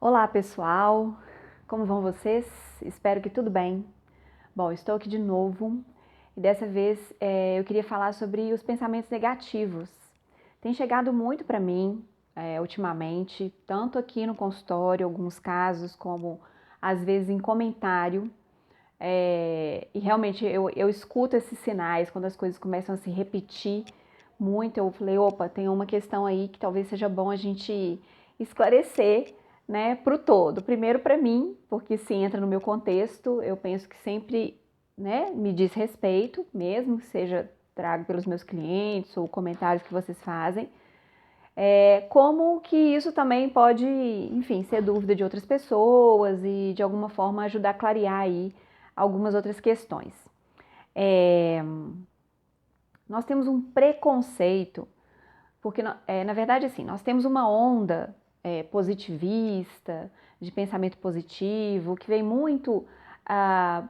Olá pessoal, como vão vocês? Espero que tudo bem. Bom, estou aqui de novo e dessa vez eu queria falar sobre os pensamentos negativos. Tem chegado muito para mim ultimamente, tanto aqui no consultório, alguns casos, como às vezes em comentário. E realmente eu escuto esses sinais quando as coisas começam a se repetir muito. Eu falei, opa, tem uma questão aí que talvez seja bom a gente esclarecer, né, para o todo. Primeiro para mim, porque se entra no meu contexto, eu penso que sempre, né, me diz respeito, mesmo que seja trago pelos meus clientes ou comentários que vocês fazem. Como que isso também pode, enfim, ser dúvida de outras pessoas e de alguma forma ajudar a clarear aí algumas outras questões. É, Nós temos um preconceito, porque na verdade assim, nós temos uma onda positivista, de pensamento positivo, que vem muito ah,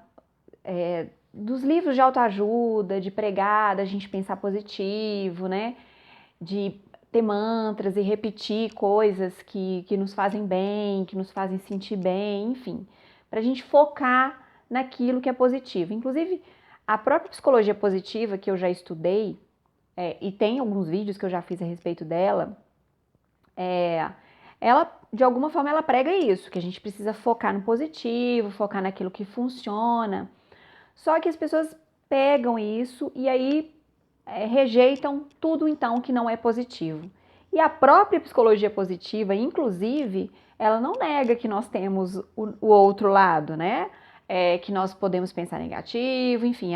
dos livros de autoajuda, de pregar, da gente pensar positivo, né? De ter mantras e repetir coisas que nos fazem bem, que nos fazem sentir bem, enfim, para a gente focar naquilo que é positivo. Inclusive, a própria psicologia positiva que eu já estudei, e tem alguns vídeos que eu já fiz a respeito dela, ela, de alguma forma, ela prega isso, que a gente precisa focar no positivo, focar naquilo que funciona. Só que as pessoas pegam isso e aí rejeitam tudo então que não é positivo. E a própria psicologia positiva, inclusive, ela não nega que nós temos o outro lado, né? Que nós podemos pensar negativo, enfim,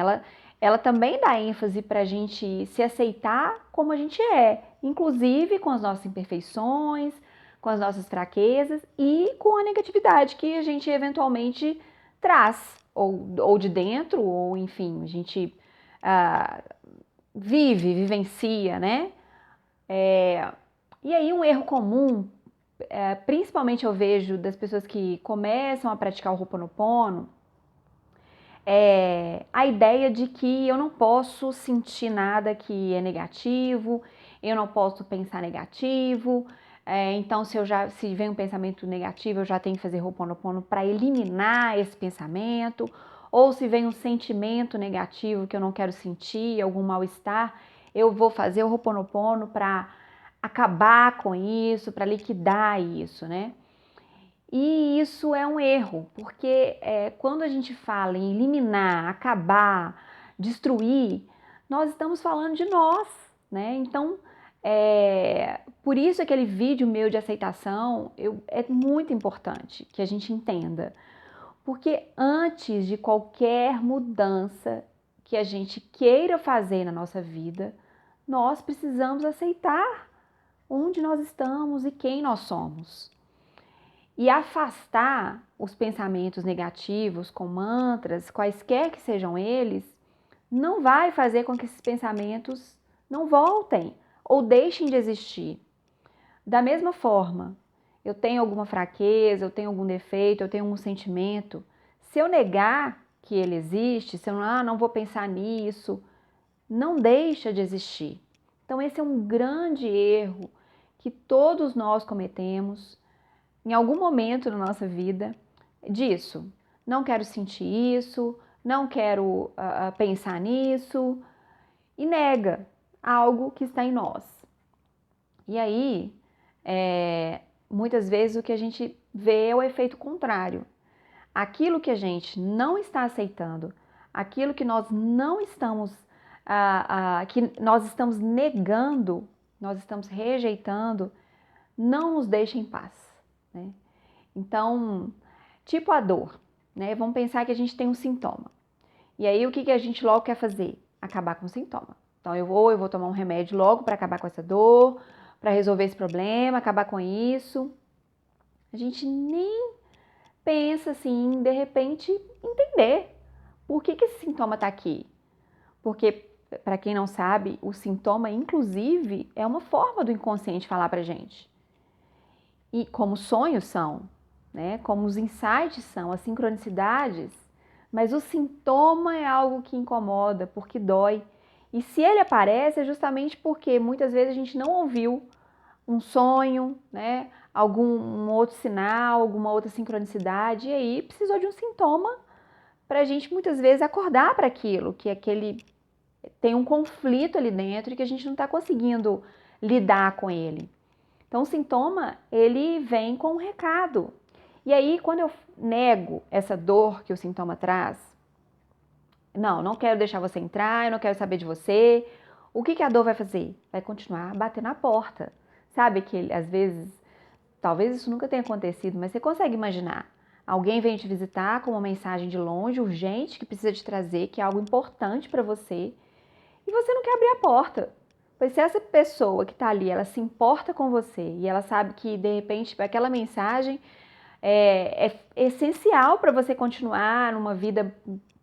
ela também dá ênfase para a gente se aceitar como a gente é, inclusive com as nossas imperfeições, com as nossas fraquezas e com a negatividade que a gente eventualmente traz, ou de dentro, ou enfim, a gente ah, vivencia, né? E aí um erro comum, principalmente eu vejo das pessoas que começam a praticar o Ho'oponopono, é a ideia de que eu não posso sentir nada que é negativo, eu não posso pensar negativo. Então, se vem um pensamento negativo, eu já tenho que fazer Ho'oponopono para eliminar esse pensamento. Ou se vem um sentimento negativo que eu não quero sentir, algum mal-estar, eu vou fazer o Ho'oponopono para acabar com isso, para liquidar isso, né? E isso é um erro, porque quando a gente fala em eliminar, acabar, destruir, nós estamos falando de nós, né? Então, por isso aquele vídeo meu de aceitação é muito importante que a gente entenda. Porque antes de qualquer mudança que a gente queira fazer na nossa vida, nós precisamos aceitar onde nós estamos e quem nós somos. E afastar os pensamentos negativos com mantras, quaisquer que sejam eles, não vai fazer com que esses pensamentos não voltem ou deixem de existir. Da mesma forma, eu tenho alguma fraqueza, eu tenho algum defeito, eu tenho algum sentimento, se eu negar que ele existe, se eu não vou pensar nisso, não deixa de existir. Então esse é um grande erro que todos nós cometemos em algum momento da nossa vida disso. Não quero sentir isso, não quero pensar nisso, e nega algo que está em nós. E aí, muitas vezes o que a gente vê é o efeito contrário. Aquilo que a gente não está aceitando, aquilo que nós não estamos, que nós estamos negando, nós estamos rejeitando, não nos deixa em paz, né? Então, tipo a dor, né? Vamos pensar que a gente tem um sintoma. E aí, o que a gente logo quer fazer? Acabar com o sintoma. Então, eu vou tomar um remédio logo para acabar com essa dor, para resolver esse problema, acabar com isso. A gente nem pensa assim, de repente, entender por que esse sintoma está aqui. Porque, para quem não sabe, o sintoma, inclusive, é uma forma do inconsciente falar para gente. E como sonhos são, né? Como os insights são, as sincronicidades, mas o sintoma é algo que incomoda, porque dói. E se ele aparece é justamente porque muitas vezes a gente não ouviu um sonho, né? algum outro sinal, alguma outra sincronicidade, e aí precisou de um sintoma para a gente muitas vezes acordar para aquilo, que aquele tem um conflito ali dentro e que a gente não está conseguindo lidar com ele. Então o sintoma, ele vem com um recado. E aí quando eu nego essa dor que o sintoma traz, não quero deixar você entrar, eu não quero saber de você, o que a dor vai fazer? Vai continuar a bater na porta. Sabe que às vezes, talvez isso nunca tenha acontecido, mas você consegue imaginar. Alguém vem te visitar com uma mensagem de longe, urgente, que precisa te trazer, que é algo importante para você, e você não quer abrir a porta. Pois se essa pessoa que está ali, ela se importa com você e ela sabe que, de repente, aquela mensagem é essencial para você continuar numa vida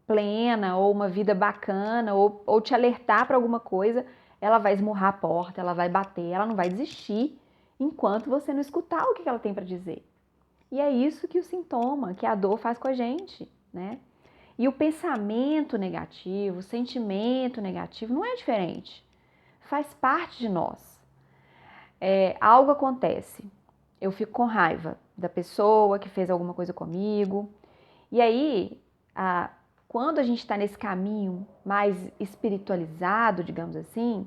plena ou uma vida bacana ou te alertar para alguma coisa, ela vai esmurrar a porta, ela vai bater, ela não vai desistir enquanto você não escutar o que ela tem para dizer. E é isso que o sintoma, que a dor faz com a gente, né? E o pensamento negativo, o sentimento negativo não é diferente. Faz parte de nós. Algo acontece, eu fico com raiva da pessoa que fez alguma coisa comigo. E aí, quando a gente está nesse caminho mais espiritualizado, digamos assim,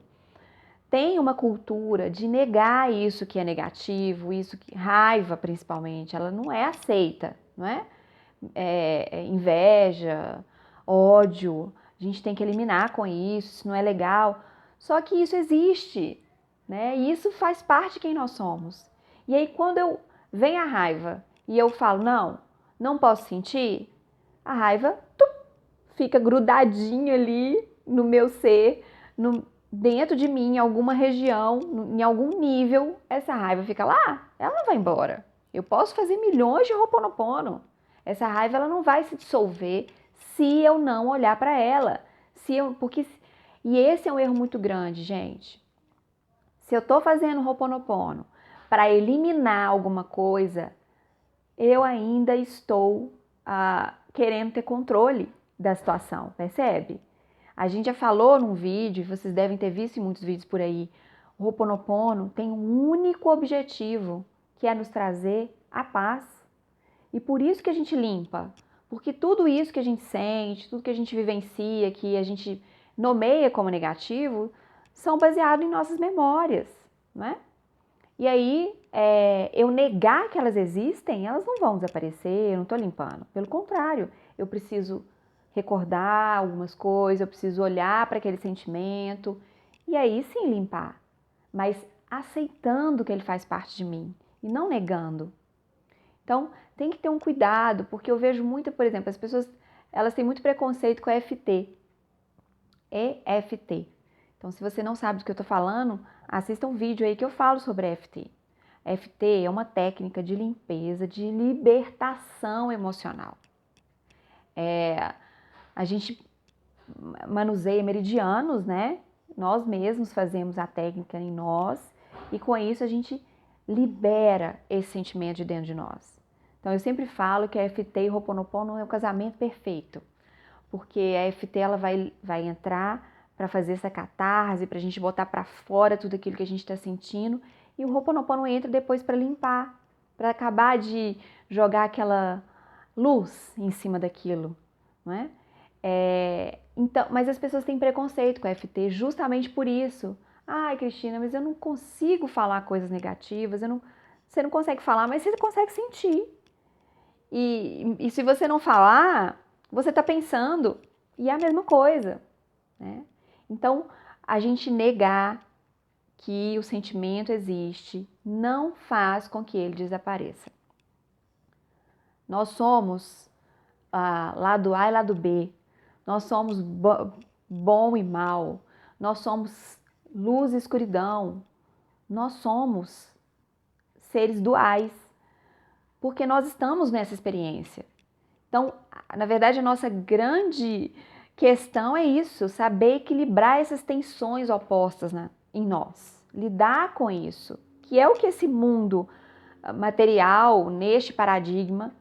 tem uma cultura de negar isso que é negativo, isso que raiva principalmente, ela não é aceita, não é? Inveja, ódio, a gente tem que eliminar com isso não é legal. Só que isso existe, né? E isso faz parte de quem nós somos. E aí quando eu vem a raiva e eu falo, não posso sentir, a raiva fica grudadinha ali no meu ser, dentro de mim, em alguma região, em algum nível, essa raiva fica lá, ela não vai embora. Eu posso fazer milhões de Ho'oponopono. Essa raiva ela não vai se dissolver se eu não olhar para ela. E esse é um erro muito grande, gente. Se eu estou fazendo Ho'oponopono para eliminar alguma coisa, eu ainda estou querendo ter controle da situação, percebe? A gente já falou num vídeo, vocês devem ter visto em muitos vídeos por aí, o Ho'oponopono tem um único objetivo, que é nos trazer a paz. E por isso que a gente limpa, porque tudo isso que a gente sente, tudo que a gente vivencia, que a gente nomeia como negativo, são baseados em nossas memórias, né? E aí, eu negar que elas existem, elas não vão desaparecer, eu não estou limpando. Pelo contrário, eu preciso recordar algumas coisas, eu preciso olhar para aquele sentimento e aí sim limpar, mas aceitando que ele faz parte de mim e não negando. Então, tem que ter um cuidado, porque eu vejo muito, por exemplo, as pessoas, elas têm muito preconceito com EFT. EFT. Então, se você não sabe do que eu estou falando, assista um vídeo aí que eu falo sobre EFT. EFT é uma técnica de limpeza, de libertação emocional. A gente manuseia meridianos, né? Nós mesmos fazemos a técnica em nós e com isso a gente libera esse sentimento de dentro de nós. Então eu sempre falo que a EFT e o Ho'oponopono é o casamento perfeito, porque a EFT ela vai entrar para fazer essa catarse, para a gente botar para fora tudo aquilo que a gente está sentindo, e o Ho'oponopono entra depois para limpar, para acabar de jogar aquela luz em cima daquilo, não é? Então, mas as pessoas têm preconceito com a EFT justamente por isso. Ai, Cristina, mas eu não consigo falar coisas negativas, você não consegue falar, mas você consegue sentir. E se você não falar, você está pensando, e é a mesma coisa, né? Então, a gente negar que o sentimento existe não faz com que ele desapareça. Nós somos lado A e lado B. Nós somos bom e mal. Nós somos luz e escuridão. Nós somos seres duais, porque nós estamos nessa experiência. Então, na verdade, a nossa grande questão é isso, saber equilibrar essas tensões opostas em nós, lidar com isso, que é o que esse mundo material, neste paradigma,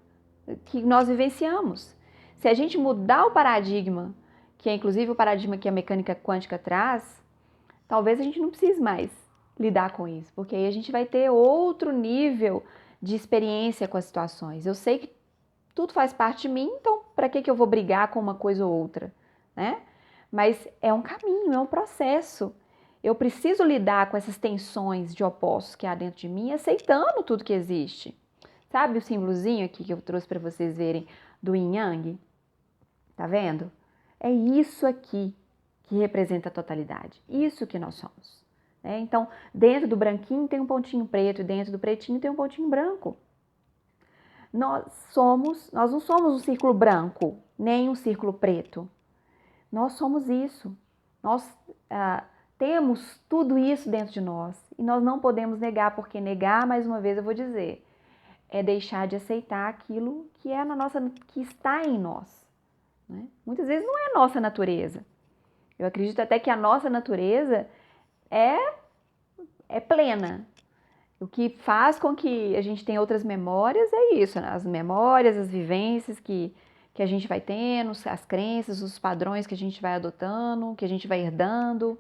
que nós vivenciamos. Se a gente mudar o paradigma, que é inclusive o paradigma que a mecânica quântica traz, talvez a gente não precise mais lidar com isso, porque aí a gente vai ter outro nível de experiência com as situações. Eu sei que tudo faz parte de mim, então para que eu vou brigar com uma coisa ou outra, né? Mas é um caminho, é um processo. Eu preciso lidar com essas tensões de opostos que há dentro de mim, aceitando tudo que existe. Sabe o símbolozinho aqui que eu trouxe para vocês verem do Yin Yang? Tá vendo? É isso aqui que representa a totalidade. Isso que nós somos. Né? Então, dentro do branquinho tem um pontinho preto e dentro do pretinho tem um pontinho branco. Nós não somos um círculo branco, nem um círculo preto. Nós somos isso. Nós temos tudo isso dentro de nós e nós não podemos negar, porque negar, mais uma vez eu vou dizer, é deixar de aceitar aquilo que é que está em nós. Né? Muitas vezes não é a nossa natureza. Eu acredito até que a nossa natureza é plena. O que faz com que a gente tenha outras memórias é isso, né? As memórias, as vivências que a gente vai tendo, as crenças, os padrões que a gente vai adotando, que a gente vai herdando.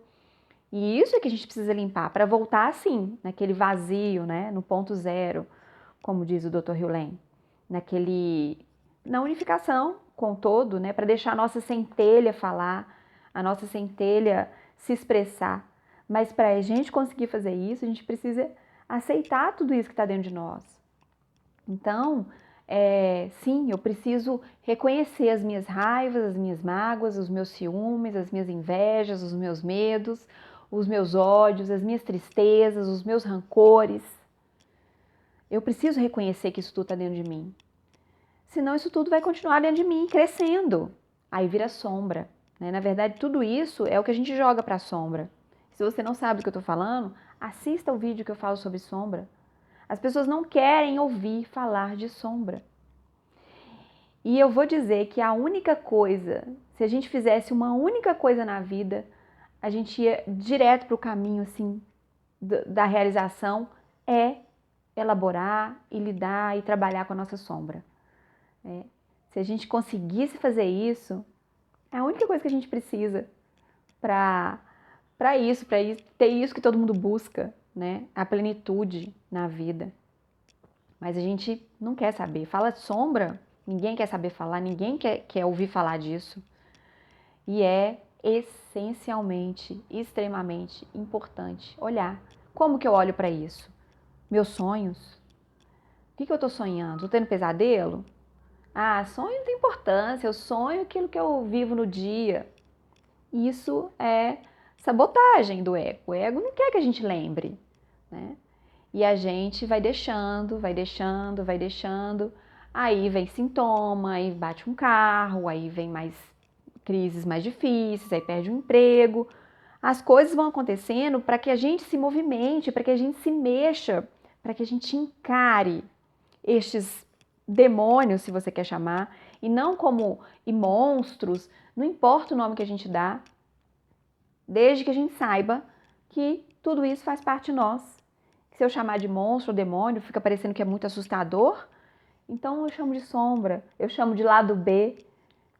E isso é que a gente precisa limpar para voltar assim, naquele vazio, né? No ponto zero, como diz o Dr. Hewlett, na unificação com o todo, né? Para deixar a nossa centelha falar, a nossa centelha se expressar. Mas para a gente conseguir fazer isso, a gente precisa aceitar tudo isso que está dentro de nós. Então, sim, eu preciso reconhecer as minhas raivas, as minhas mágoas, os meus ciúmes, as minhas invejas, os meus medos, os meus ódios, as minhas tristezas, os meus rancores. Eu preciso reconhecer que isso tudo está dentro de mim. Senão isso tudo vai continuar dentro de mim, crescendo. Aí vira sombra. Né? Na verdade, tudo isso é o que a gente joga para a sombra. Se você não sabe do que eu estou falando, assista o vídeo que eu falo sobre sombra. As pessoas não querem ouvir falar de sombra. E eu vou dizer que a única coisa, se a gente fizesse uma única coisa na vida, a gente ia direto para o caminho assim da realização, é elaborar e lidar e trabalhar com a nossa sombra. Se a gente conseguisse fazer isso, é a única coisa que a gente precisa para ter isso que todo mundo busca, né? A plenitude na vida. Mas a gente não quer saber. Fala de sombra, ninguém quer saber falar, ninguém quer ouvir falar disso. E é essencialmente, extremamente importante olhar. Como que eu olho para isso? Meus sonhos? O que eu estou sonhando? Estou tendo pesadelo? Ah, sonho não tem importância, eu sonho aquilo que eu vivo no dia. Isso é sabotagem do ego. O ego não quer que a gente lembre, né? E a gente vai deixando, vai deixando, vai deixando. Aí vem sintoma, aí bate um carro, aí vem mais crises mais difíceis, aí perde um emprego. As coisas vão acontecendo para que a gente se movimente, para que a gente se mexa, para que a gente encare estes demônios, se você quer chamar, e não como monstros, não importa o nome que a gente dá, desde que a gente saiba que tudo isso faz parte de nós. Se eu chamar de monstro ou demônio, fica parecendo que é muito assustador, então eu chamo de sombra, eu chamo de lado B,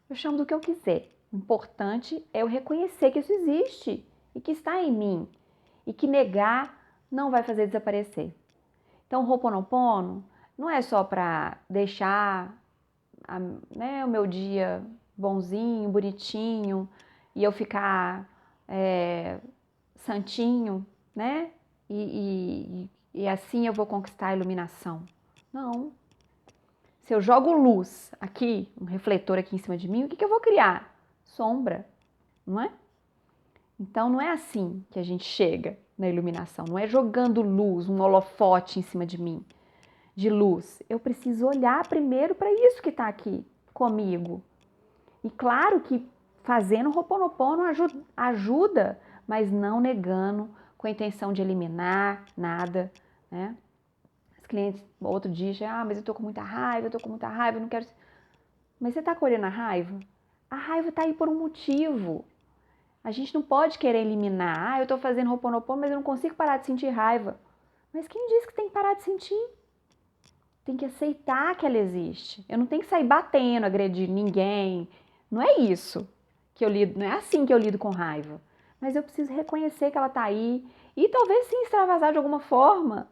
eu chamo do que eu quiser. O importante é eu reconhecer que isso existe e que está em mim e que negar não vai fazer desaparecer. Então, o Ho'oponopono não é só para deixar o meu dia bonzinho, bonitinho e eu ficar santinho, né? E assim eu vou conquistar a iluminação. Não. Se eu jogo luz aqui, um refletor aqui em cima de mim, o que eu vou criar? Sombra, não é? Então não é assim que a gente chega na iluminação, não é jogando luz, um holofote em cima de mim, de luz. Eu preciso olhar primeiro para isso que está aqui comigo. E claro que fazendo o Ho'oponopono ajuda, mas não negando com a intenção de eliminar nada, né? Os clientes, outro dia, mas eu tô com muita raiva, eu não quero... Mas você tá colhendo a raiva? A raiva tá aí por um motivo. A gente não pode querer eliminar. Eu tô fazendo Ho'oponopono, mas eu não consigo parar de sentir raiva. Mas quem disse que tem que parar de sentir? Tem que aceitar que ela existe. Eu não tenho que sair batendo, agredindo ninguém. Não é isso que eu lido, não é assim que eu lido com raiva. Mas eu preciso reconhecer que ela tá aí e talvez sim extravasar de alguma forma,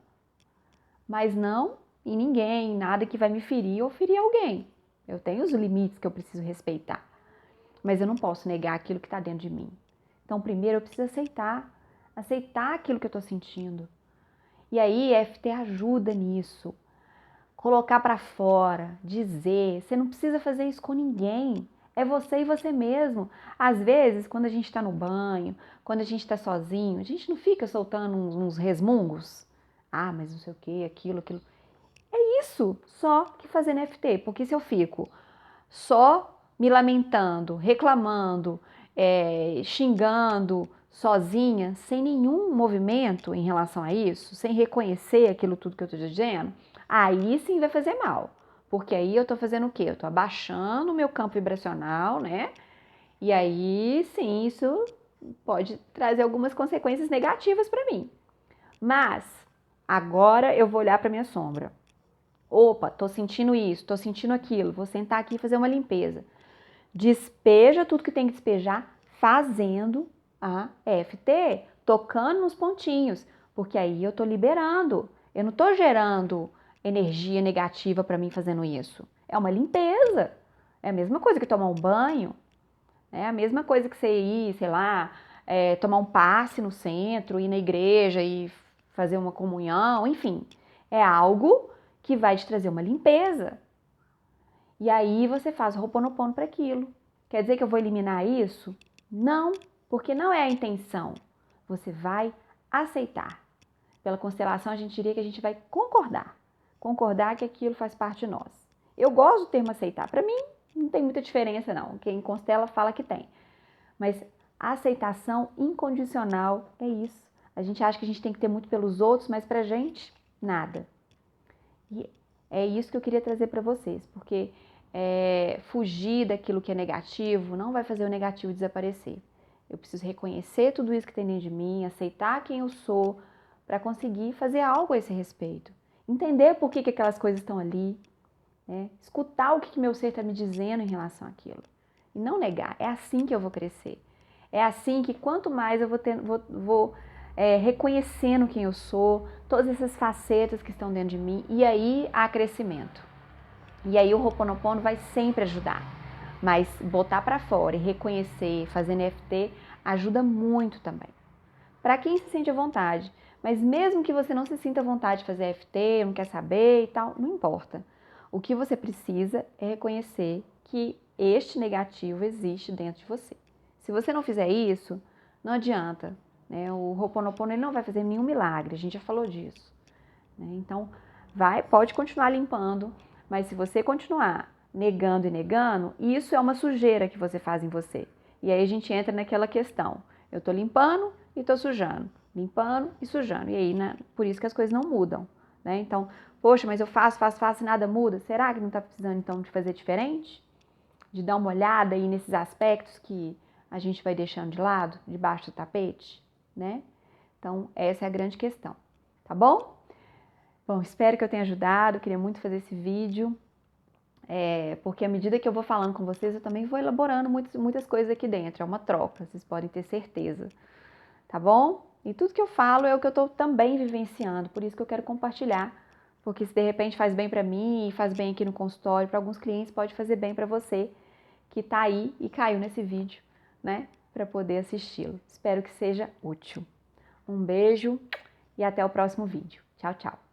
mas não em ninguém, nada que vai me ferir ou ferir alguém. Eu tenho os limites que eu preciso respeitar, mas eu não posso negar aquilo que está dentro de mim. Então, primeiro eu preciso aceitar aquilo que eu estou sentindo. E aí, EFT ajuda nisso. Colocar para fora, dizer. Você não precisa fazer isso com ninguém. É você e você mesmo. Às vezes, quando a gente está no banho, quando a gente está sozinho, a gente não fica soltando uns resmungos. Ah, mas não sei o que, aquilo. É isso, só que fazendo EFT. Porque se eu fico só me lamentando, reclamando, xingando, sozinha, sem nenhum movimento em relação a isso, sem reconhecer aquilo tudo que eu estou dizendo, aí sim vai fazer mal. Porque aí eu estou fazendo o quê? Eu estou abaixando o meu campo vibracional, né? E aí sim, isso pode trazer algumas consequências negativas para mim. Mas agora eu vou olhar para minha sombra. Opa, tô sentindo isso, tô sentindo aquilo, vou sentar aqui e fazer uma limpeza. Despeja tudo que tem que despejar fazendo a EFT, tocando nos pontinhos, porque aí eu tô liberando. Eu não tô gerando energia negativa para mim fazendo isso. É uma limpeza. É a mesma coisa que tomar um banho, é a mesma coisa que você ir, sei lá, tomar um passe no centro, ir na igreja e fazer uma comunhão, enfim. É algo que vai te trazer uma limpeza. E aí você faz Ho'oponopono para aquilo. Quer dizer que eu vou eliminar isso? Não, porque não é a intenção. Você vai aceitar. Pela constelação, a gente diria que a gente vai concordar. Concordar que aquilo faz parte de nós. Eu gosto do termo aceitar. Para mim, não tem muita diferença, não. Quem constela fala que tem. Mas a aceitação incondicional é isso. A gente acha que a gente tem que ter muito pelos outros, mas pra gente, nada. E é isso que eu queria trazer para vocês, porque fugir daquilo que é negativo não vai fazer o negativo desaparecer. Eu preciso reconhecer tudo isso que tem dentro de mim, aceitar quem eu sou, para conseguir fazer algo a esse respeito. Entender por que aquelas coisas estão ali, né? Escutar o que meu ser está me dizendo em relação àquilo. E não negar. É assim que eu vou crescer. É assim que quanto mais eu vou reconhecendo quem eu sou, todas essas facetas que estão dentro de mim, e aí há crescimento. E aí o Ho'oponopono vai sempre ajudar. Mas botar para fora e reconhecer, fazendo EFT, ajuda muito também. Para quem se sente à vontade. Mas mesmo que você não se sinta à vontade de fazer EFT, não quer saber e tal, não importa. O que você precisa é reconhecer que este negativo existe dentro de você. Se você não fizer isso, não adianta, né? O Ho'oponopono ele não vai fazer nenhum milagre, a gente já falou disso, né? Então, pode continuar limpando, mas se você continuar negando e negando, isso é uma sujeira que você faz em você. E aí a gente entra naquela questão, eu tô limpando e tô sujando, limpando e sujando. E aí, né, por isso que as coisas não mudam, né? Então, poxa, mas eu faço e nada muda. Será que não tá precisando então de fazer diferente? De dar uma olhada aí nesses aspectos que a gente vai deixando de lado, debaixo do tapete, né? Então, essa é a grande questão, tá bom? Bom, espero que eu tenha ajudado, queria muito fazer esse vídeo, porque à medida que eu vou falando com vocês, eu também vou elaborando muitas coisas aqui dentro, é uma troca, vocês podem ter certeza, tá bom? E tudo que eu falo é o que eu estou também vivenciando, por isso que eu quero compartilhar, porque se de repente faz bem para mim, faz bem aqui no consultório, para alguns clientes pode fazer bem para você, que tá aí e caiu nesse vídeo, né, para poder assisti-lo. Espero que seja útil. Um beijo e até o próximo vídeo. Tchau, tchau.